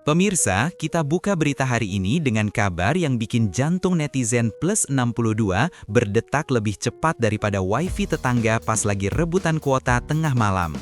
Pemirsa, kita buka berita hari ini dengan kabar yang bikin jantung netizen plus 62 berdetak lebih cepat daripada wifi tetangga pas lagi rebutan kuota tengah malam.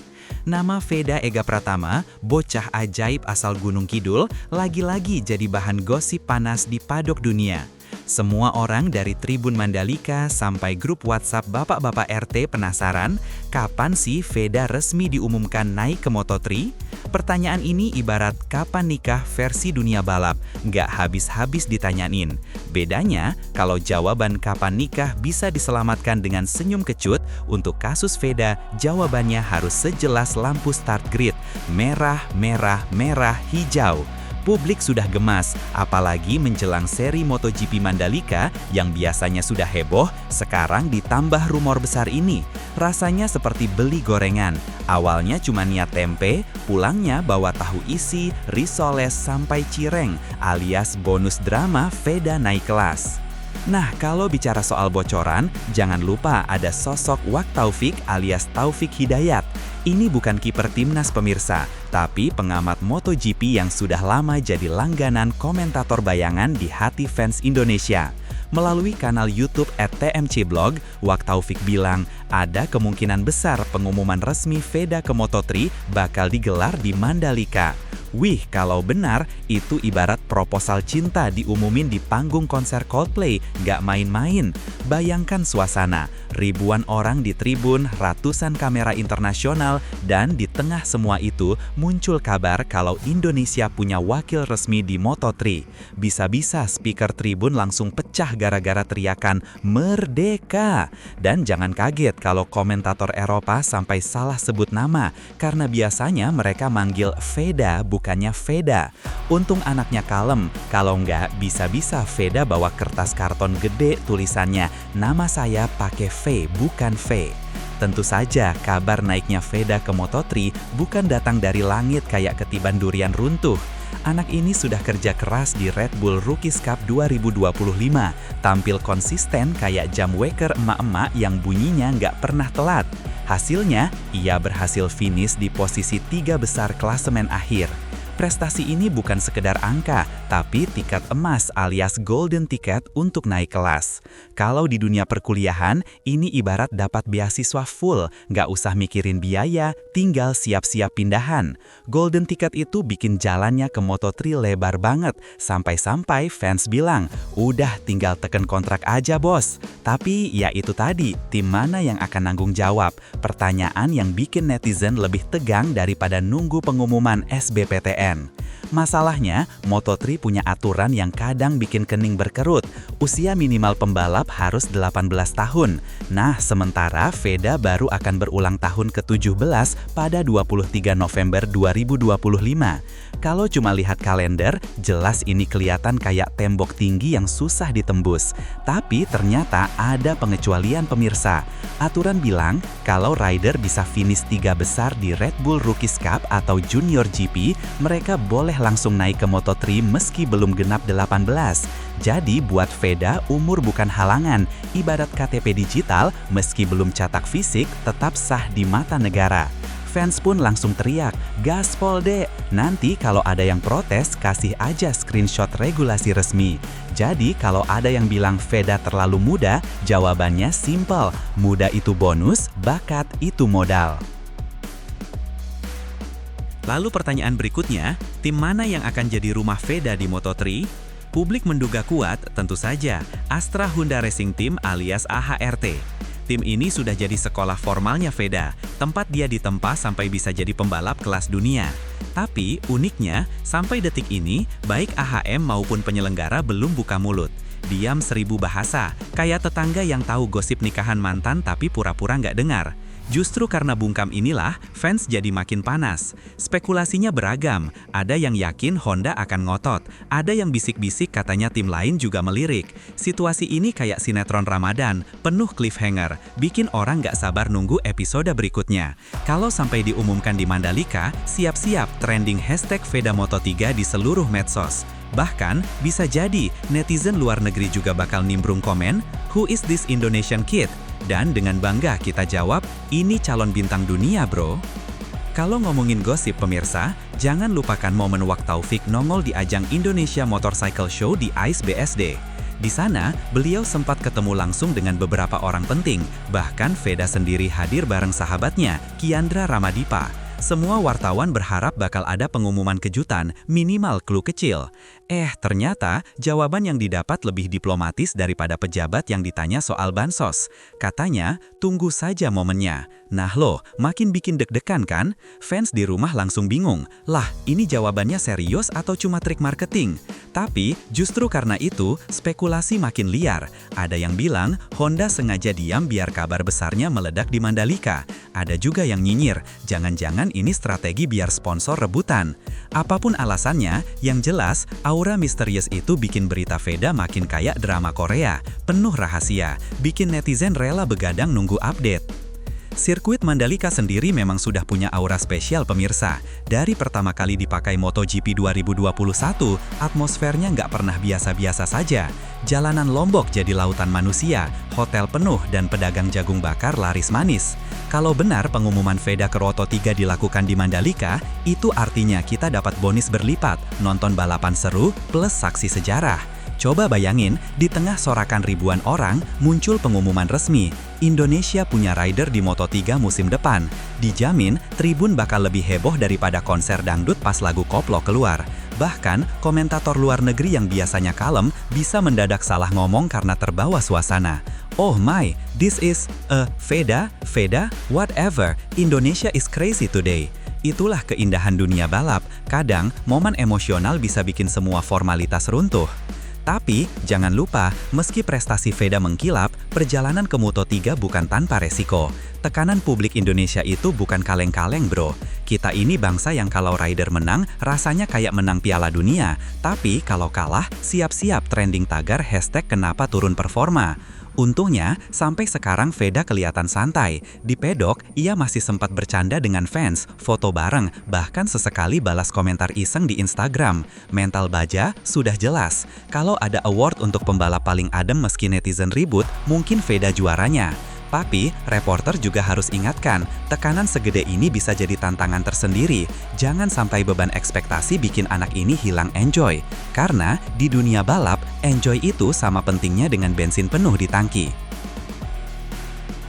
Nama Veda Ega Pratama, bocah ajaib asal Gunung Kidul, lagi-lagi jadi bahan gosip panas di padok dunia. Semua orang dari Tribun Mandalika sampai grup WhatsApp Bapak-Bapak RT penasaran, kapan sih Veda resmi diumumkan naik ke Moto3? Pertanyaan ini ibarat kapan nikah versi dunia balap, nggak habis-habis ditanyain. Bedanya, kalau jawaban kapan nikah bisa diselamatkan dengan senyum kecut, untuk kasus Veda, jawabannya harus sejelas lampu start grid, merah, merah, merah, hijau. Publik sudah gemas, apalagi menjelang seri MotoGP Mandalika yang biasanya sudah heboh, sekarang ditambah rumor besar ini. Rasanya seperti beli gorengan. Awalnya cuma niat tempe, pulangnya bawa tahu isi, risoles sampai cireng, alias bonus drama Veda naik kelas. Nah, kalau bicara soal bocoran, jangan lupa ada sosok Wak Taufik alias Taufik Hidayat. Ini bukan kiper timnas pemirsa, tapi pengamat MotoGP yang sudah lama jadi langganan komentator bayangan di hati fans Indonesia. Melalui kanal YouTube @tmcblog, Wak Taufik bilang ada kemungkinan besar pengumuman resmi Veda ke Moto3 bakal digelar di Mandalika. Wih, kalau benar, itu ibarat proposal cinta diumumin di panggung konser Coldplay, nggak main-main. Bayangkan suasana, ribuan orang di tribun, ratusan kamera internasional, dan di tengah semua itu muncul kabar kalau Indonesia punya wakil resmi di Moto3. Bisa-bisa speaker tribun langsung pecah gara-gara teriakan Merdeka. Dan jangan kaget kalau komentator Eropa sampai salah sebut nama, karena biasanya mereka manggil Veda bukannya Veda. Untung anaknya kalem, kalau nggak bisa-bisa Veda bawa kertas karton gede tulisannya, nama saya pakai V bukan V. Tentu saja kabar naiknya Veda ke Moto3 bukan datang dari langit kayak ketiban durian runtuh. Anak ini sudah kerja keras di Red Bull Rookies Cup 2025, tampil konsisten kayak jam waker emak-emak yang bunyinya nggak pernah telat. Hasilnya, ia berhasil finish di posisi 3 besar klasemen akhir. Prestasi ini bukan sekedar angka, tapi tiket emas alias golden ticket untuk naik kelas. Kalau di dunia perkuliahan, ini ibarat dapat beasiswa full, nggak usah mikirin biaya, tinggal siap-siap pindahan. Golden ticket itu bikin jalannya ke Moto3 lebar banget, sampai-sampai fans bilang, udah tinggal teken kontrak aja bos. Tapi ya itu tadi, tim mana yang akan nanggung jawab? Pertanyaan yang bikin netizen lebih tegang daripada nunggu pengumuman SBPTN. Masalahnya, Moto3 punya aturan yang kadang bikin kening berkerut. Usia minimal pembalap harus 18 tahun. Nah, sementara Veda baru akan berulang tahun ke-17 pada 23 November 2025. Kalau cuma lihat kalender, jelas ini kelihatan kayak tembok tinggi yang susah ditembus. Tapi ternyata ada pengecualian pemirsa. Aturan bilang, kalau rider bisa finish 3 besar di Red Bull Rookies Cup atau Junior GP, mereka boleh langsung naik ke Moto3 meski belum genap 18. Jadi buat Veda, umur bukan halangan. Ibarat KTP digital, meski belum cetak fisik, tetap sah di mata negara. Fans pun langsung teriak, gaspol dek, nanti kalau ada yang protes, kasih aja screenshot regulasi resmi. Jadi kalau ada yang bilang Veda terlalu muda, jawabannya simple, muda itu bonus, bakat itu modal. Lalu pertanyaan berikutnya, tim mana yang akan jadi rumah Veda di Moto3? Publik menduga kuat, tentu saja, Astra Honda Racing Team alias AHRT. Tim ini sudah jadi sekolah formalnya Veda, tempat dia ditempa sampai bisa jadi pembalap kelas dunia. Tapi uniknya, sampai detik ini, baik AHM maupun penyelenggara belum buka mulut. Diam 1000 bahasa, kayak tetangga yang tahu gosip nikahan mantan tapi pura-pura nggak dengar. Justru karena bungkam inilah, fans jadi makin panas. Spekulasinya beragam, ada yang yakin Honda akan ngotot, ada yang bisik-bisik katanya tim lain juga melirik. Situasi ini kayak sinetron Ramadan, penuh cliffhanger, bikin orang nggak sabar nunggu episode berikutnya. Kalau sampai diumumkan di Mandalika, siap-siap trending hashtag Veda Moto3 di seluruh medsos. Bahkan, bisa jadi netizen luar negeri juga bakal nimbrung komen, "Who is this Indonesian kid?" Dan dengan bangga kita jawab, ini calon bintang dunia bro. Kalau ngomongin gosip pemirsa, jangan lupakan momen Wak Taufik nongol di ajang Indonesia Motorcycle Show di ICE BSD. Di sana, beliau sempat ketemu langsung dengan beberapa orang penting, bahkan Veda sendiri hadir bareng sahabatnya, Kiandra Ramadipa. Semua wartawan berharap bakal ada pengumuman kejutan, minimal clue kecil. Ternyata jawaban yang didapat lebih diplomatis daripada pejabat yang ditanya soal bansos. Katanya, tunggu saja momennya. Nah loh, makin bikin deg-degan kan? Fans di rumah langsung bingung. Lah, ini jawabannya serius atau cuma trik marketing? Tapi, justru karena itu, spekulasi makin liar. Ada yang bilang, Honda sengaja diam biar kabar besarnya meledak di Mandalika. Ada juga yang nyinyir, jangan-jangan ini strategi biar sponsor rebutan. Apapun alasannya, yang jelas, aura misterius itu bikin berita Veda makin kayak drama Korea, penuh rahasia, bikin netizen rela begadang nunggu update. Sirkuit Mandalika sendiri memang sudah punya aura spesial pemirsa. Dari pertama kali dipakai MotoGP 2021, atmosfernya nggak pernah biasa-biasa saja. Jalanan Lombok jadi lautan manusia, hotel penuh dan pedagang jagung bakar laris manis. Kalau benar pengumuman Veda ke Roto 3 dilakukan di Mandalika, itu artinya kita dapat bonus berlipat, nonton balapan seru plus saksi sejarah. Coba bayangin, di tengah sorakan ribuan orang, muncul pengumuman resmi. Indonesia punya rider di Moto3 musim depan. Dijamin, tribun bakal lebih heboh daripada konser dangdut pas lagu koplo keluar. Bahkan, komentator luar negeri yang biasanya kalem bisa mendadak salah ngomong karena terbawa suasana. Oh my, this is Veda, whatever, Indonesia is crazy today. Itulah keindahan dunia balap, kadang momen emosional bisa bikin semua formalitas runtuh. Tapi, jangan lupa, meski prestasi Veda mengkilap, perjalanan ke Moto3 bukan tanpa resiko. Tekanan publik Indonesia itu bukan kaleng-kaleng bro. Kita ini bangsa yang kalau rider menang, rasanya kayak menang Piala Dunia. Tapi kalau kalah, siap-siap trending tagar #kenapa turun performa. Untungnya, sampai sekarang Veda kelihatan santai. Di pedok, ia masih sempat bercanda dengan fans, foto bareng, bahkan sesekali balas komentar iseng di Instagram. Mental baja sudah jelas. Kalau ada award untuk pembalap paling adem meski netizen ribut, mungkin Veda juaranya. Tapi, reporter juga harus ingatkan, tekanan segede ini bisa jadi tantangan tersendiri. Jangan sampai beban ekspektasi bikin anak ini hilang enjoy. Karena, di dunia balap, enjoy itu sama pentingnya dengan bensin penuh di tangki.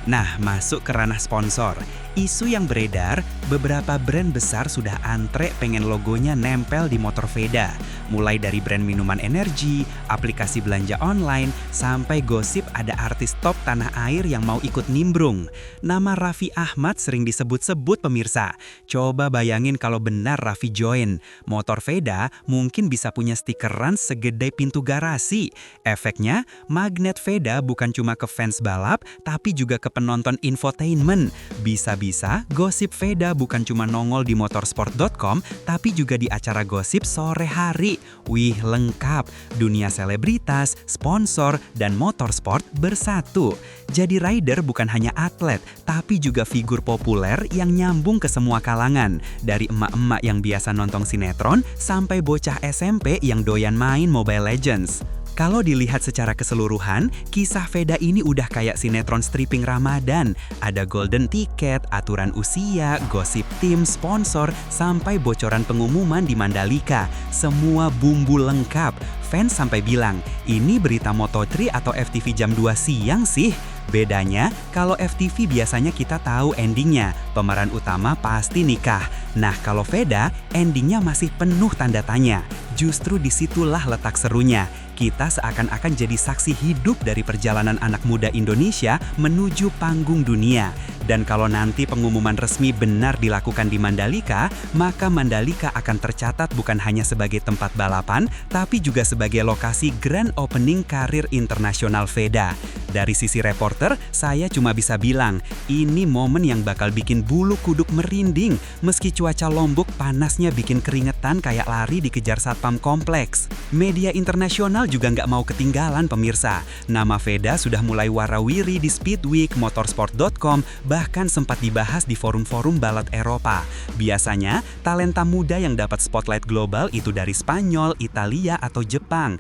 Nah, masuk ke ranah sponsor. Isu yang beredar, beberapa brand besar sudah antre pengen logonya nempel di motor Veda. Mulai dari brand minuman energi, aplikasi belanja online, sampai gosip ada artis top tanah air yang mau ikut nimbrung. Nama Raffi Ahmad sering disebut-sebut pemirsa. Coba bayangin kalau benar Raffi join. Motor Veda mungkin bisa punya stikeran segede pintu garasi. Efeknya, magnet Veda bukan cuma ke fans balap, tapi juga ke penonton infotainment. Bisa-bisa gosip Veda bukan cuma nongol di motorsport.com, tapi juga di acara gosip sore hari. Wih, lengkap. Dunia selebritas, sponsor, dan motorsport bersatu. Jadi rider bukan hanya atlet, tapi juga figur populer yang nyambung ke semua kalangan. Dari emak-emak yang biasa nonton sinetron, sampai bocah SMP yang doyan main Mobile Legends. Kalau dilihat secara keseluruhan, kisah Veda ini udah kayak sinetron stripping Ramadan. Ada golden ticket, aturan usia, gosip tim, sponsor, sampai bocoran pengumuman di Mandalika. Semua bumbu lengkap. Fans sampai bilang, ini berita Moto3 atau FTV jam 2 siang sih? Bedanya, kalau FTV biasanya kita tahu endingnya, pemeran utama pasti nikah. Nah, kalau Veda, endingnya masih penuh tanda tanya. Justru disitulah letak serunya. Kita seakan-akan jadi saksi hidup dari perjalanan anak muda Indonesia menuju panggung dunia. Dan kalau nanti pengumuman resmi benar dilakukan di Mandalika, maka Mandalika akan tercatat bukan hanya sebagai tempat balapan, tapi juga sebagai lokasi grand opening karir internasional Veda. Dari sisi reporter, saya cuma bisa bilang, ini momen yang bakal bikin bulu kuduk merinding, meski cuaca Lombok panasnya bikin keringetan kayak lari dikejar satpam kompleks. Media internasional juga nggak mau ketinggalan pemirsa. Nama Veda sudah mulai warawiri di Speedweek, motorsport.com, bahkan sempat dibahas di forum-forum balap Eropa. Biasanya, talenta muda yang dapat spotlight global itu dari Spanyol, Italia, atau Jepang.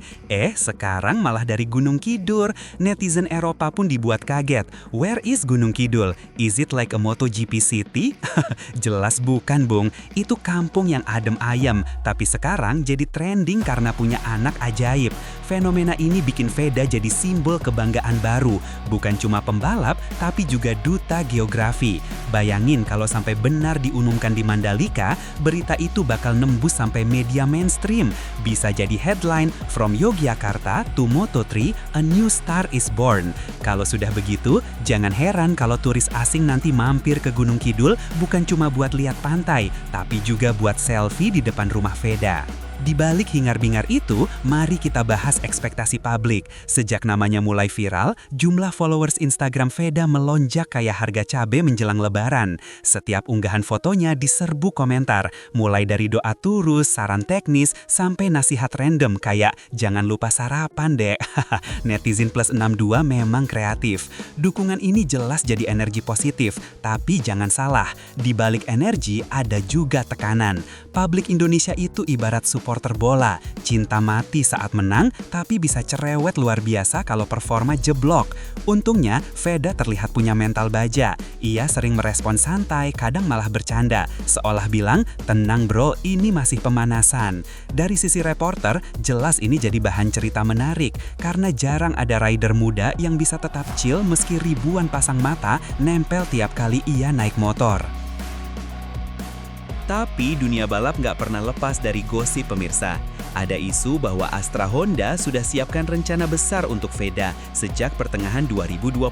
Sekarang malah dari Gunung Kidul. Netizen Eropa pun dibuat kaget. Where is Gunung Kidul? Is it like a MotoGP city? Jelas bukan, Bung. Itu kampung yang adem ayem, tapi sekarang jadi trending karena punya anak ajaib. Fenomena ini bikin Veda jadi simbol kebanggaan baru. Bukan cuma pembalap, tapi juga duta geografi. Bayangin kalau sampai benar diumumkan di Mandalika, berita itu bakal nembus sampai media mainstream. Bisa jadi headline, From Yogyakarta to Moto3, a new star is born. Kalau sudah begitu, jangan heran kalau turis asing nanti mampir ke Gunung Kidul bukan cuma buat lihat pantai, tapi juga buat selfie di depan rumah Veda. Di balik hingar-bingar itu, mari kita bahas ekspektasi publik. Sejak namanya mulai viral, jumlah followers Instagram Veda melonjak kayak harga cabai menjelang Lebaran. Setiap unggahan fotonya diserbu komentar, mulai dari doa tulus, saran teknis, sampai nasihat random kayak jangan lupa sarapan dek. Netizen plus 62 memang kreatif. Dukungan ini jelas jadi energi positif, tapi jangan salah, di balik energi ada juga tekanan. Publik Indonesia itu ibarat supporter bola, cinta mati saat menang, tapi bisa cerewet luar biasa kalau performa jeblok. Untungnya, Veda terlihat punya mental baja. Ia sering merespon santai, kadang malah bercanda, seolah bilang, tenang bro, ini masih pemanasan. Dari sisi reporter, jelas ini jadi bahan cerita menarik, karena jarang ada rider muda yang bisa tetap chill meski ribuan pasang mata nempel tiap kali ia naik motor. Tapi dunia balap nggak pernah lepas dari gosip pemirsa. Ada isu bahwa Astra Honda sudah siapkan rencana besar untuk Veda sejak pertengahan 2025,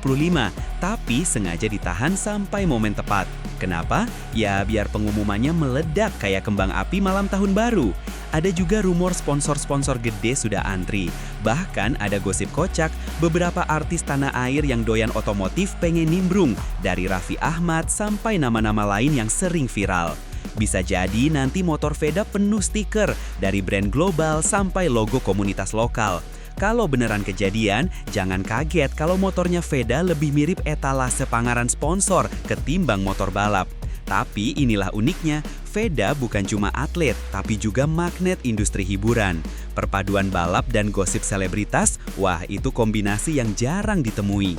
tapi sengaja ditahan sampai momen tepat. Kenapa? Ya biar pengumumannya meledak kayak kembang api malam tahun baru. Ada juga rumor sponsor-sponsor gede sudah antri. Bahkan ada gosip kocak, beberapa artis tanah air yang doyan otomotif pengen nimbrung, dari Raffi Ahmad sampai nama-nama lain yang sering viral. Bisa jadi nanti motor Veda penuh stiker, dari brand global sampai logo komunitas lokal. Kalau beneran kejadian, jangan kaget kalau motornya Veda lebih mirip etalase pangaran sponsor ketimbang motor balap. Tapi inilah uniknya, Veda bukan cuma atlet, tapi juga magnet industri hiburan. Perpaduan balap dan gosip selebritas, wah itu kombinasi yang jarang ditemui.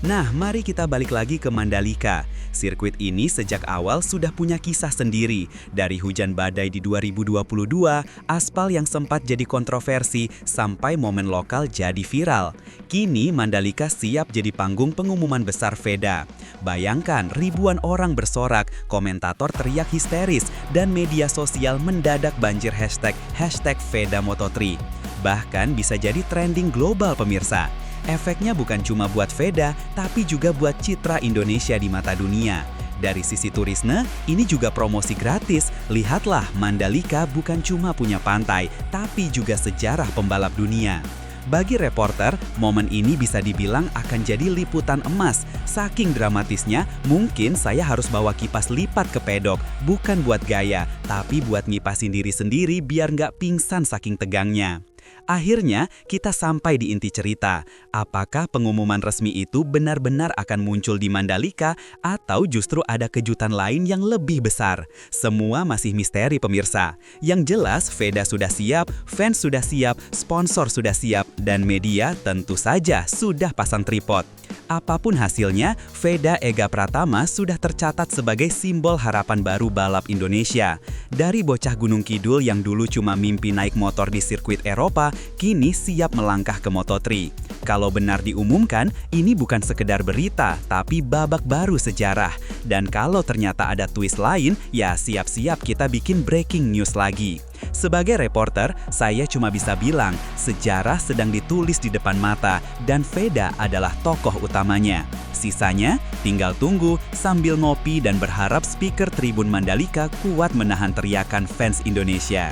Nah, mari kita balik lagi ke Mandalika. Sirkuit ini sejak awal sudah punya kisah sendiri. Dari hujan badai di 2022, aspal yang sempat jadi kontroversi, sampai momen lokal jadi viral. Kini Mandalika siap jadi panggung pengumuman besar Veda. Bayangkan ribuan orang bersorak, komentator teriak histeris, dan media sosial mendadak banjir hashtag Veda Moto3. Bahkan bisa jadi trending global pemirsa. Efeknya bukan cuma buat Veda, tapi juga buat citra Indonesia di mata dunia. Dari sisi turisme, ini juga promosi gratis. Lihatlah, Mandalika bukan cuma punya pantai, tapi juga sejarah pembalap dunia. Bagi reporter, momen ini bisa dibilang akan jadi liputan emas. Saking dramatisnya, mungkin saya harus bawa kipas lipat ke pedok, bukan buat gaya, tapi buat ngipasin diri sendiri biar nggak pingsan saking tegangnya. Akhirnya, kita sampai di inti cerita. Apakah pengumuman resmi itu benar-benar akan muncul di Mandalika atau justru ada kejutan lain yang lebih besar? Semua masih misteri pemirsa. Yang jelas, Veda sudah siap, fans sudah siap, sponsor sudah siap, dan media tentu saja sudah pasang tripod. Apapun hasilnya, Veda Ega Pratama sudah tercatat sebagai simbol harapan baru balap Indonesia. Dari bocah Gunung Kidul yang dulu cuma mimpi naik motor di sirkuit Eropa, kini siap melangkah ke Moto3. Kalau benar diumumkan, ini bukan sekedar berita, tapi babak baru sejarah. Dan kalau ternyata ada twist lain, ya siap-siap kita bikin breaking news lagi. Sebagai reporter, saya cuma bisa bilang, sejarah sedang ditulis di depan mata, dan Veda adalah tokoh utamanya. Sisanya, tinggal tunggu sambil ngopi dan berharap speaker Tribun Mandalika kuat menahan teriakan fans Indonesia.